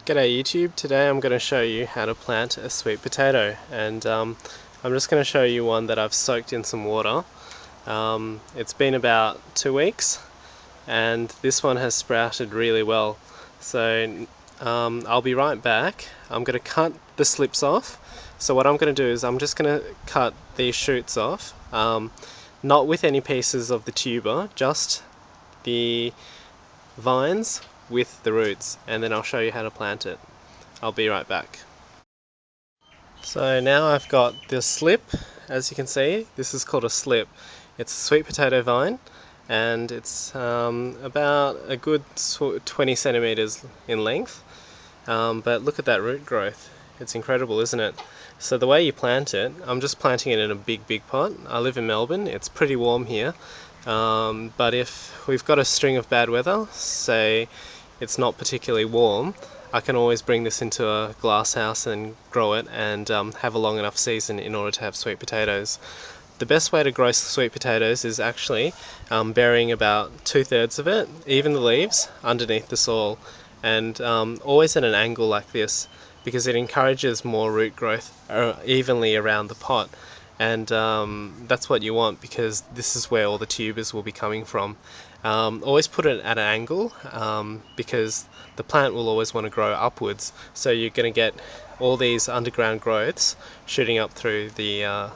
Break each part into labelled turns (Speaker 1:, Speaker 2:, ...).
Speaker 1: G'day YouTube, today I'm going to show you how to plant a sweet potato, and I'm just going to show you one that I've soaked in some water. It's been about 2 weeks and this one has sprouted really well, so I'll be right back. I'm going to cut the slips off. So what I'm going to do is I'm just going to cut these shoots off, not with any pieces of the tuber, just the vines with the roots, and then I'll show you how to plant it. I'll be right back. So now I've got the slip. As you can see, this is called a slip. It's a sweet potato vine, and it's about a good 20 centimeters in length, but look at that root growth. It's incredible, isn't it? So the way you plant it, I'm just planting it in a big pot. I live in Melbourne, it's pretty warm here, but if we've got a string of bad weather, say it's not particularly warm, I can always bring this into a glass house and grow it and have a long enough season in order to have sweet potatoes. The best way to grow sweet potatoes is actually burying about 2/3 of it, even the leaves, underneath the soil, and always at an angle like this, because it encourages more root growth evenly around the pot. And that's what you want, because this is where all the tubers will be coming from. Always put it at an angle, because the plant will always want to grow upwards, so you're going to get all these underground growths shooting up through the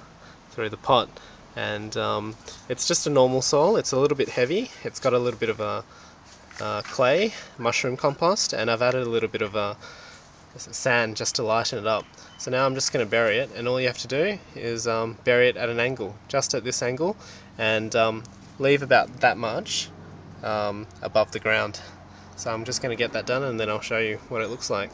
Speaker 1: pot. And it's just a normal soil. It's a little bit heavy. It's got a little bit of a clay, mushroom compost, and I've added a little bit of sand just to lighten it up. So now I'm just going to bury it, and all you have to do is bury it at an angle, just at this angle, and leave about that much above the ground. So I'm just going to get that done, and then I'll show you what it looks like.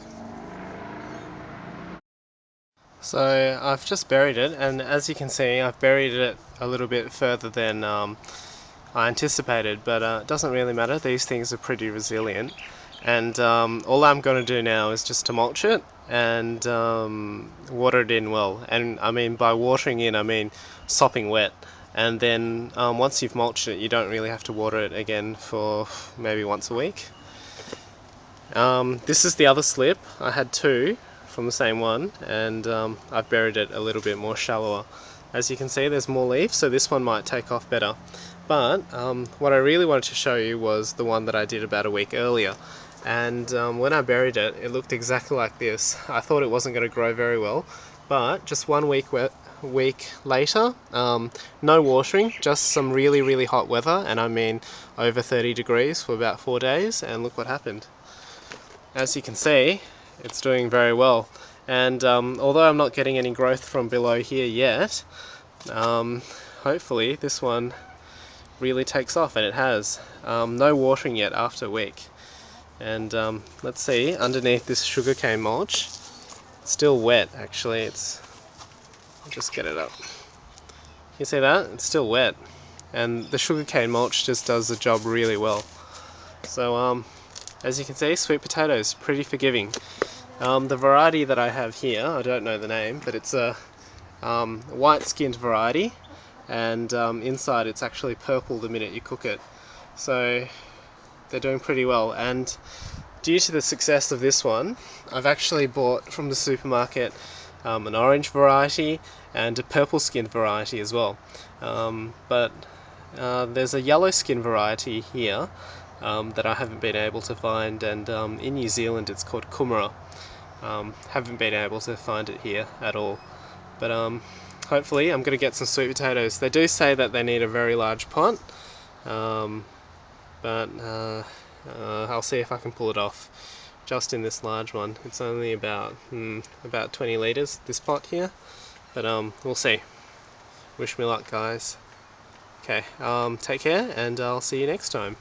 Speaker 1: So I've just buried it, and as you can see, I've buried it a little bit further than I anticipated, but it doesn't really matter. These things are pretty resilient. And all I'm going to do now is just to mulch it and water it in well. And I mean, by watering in, I mean sopping wet. And then once you've mulched it, you don't really have to water it again for maybe once a week. This is the other slip. I had two from the same one, and I've buried it a little bit more shallower. As you can see, there's more leaves, so this one might take off better. But what I really wanted to show you was the one that I did about a week earlier. And when I buried it, it looked exactly like this. I thought it wasn't going to grow very well, but just 1 week later, no watering, just some really hot weather, and I mean over 30 degrees for about 4 days, and look what happened. As you can see, it's doing very well. And although I'm not getting any growth from below here yet, hopefully this one really takes off, and it has. No watering yet after a week. And let's see, underneath this sugarcane mulch, it's still wet actually. I'll just get it up. You see that? It's still wet, and the sugarcane mulch just does the job really well. So as you can see, sweet potatoes, pretty forgiving. The variety that I have here, I don't know the name, but it's a white skinned variety, and inside it's actually purple the minute you cook it. So they're doing pretty well, and due to the success of this one, I've actually bought from the supermarket an orange variety and a purple skin variety as well. But there's a yellow skin variety here that I haven't been able to find, and in New Zealand it's called kumara. Haven't been able to find it here at all, but hopefully I'm going to get some sweet potatoes. They do say that they need a very large pot, but I'll see if I can pull it off just in this large one. It's only about 20 litres, this pot here, but we'll see. Wish me luck, guys. Okay, take care, and I'll see you next time.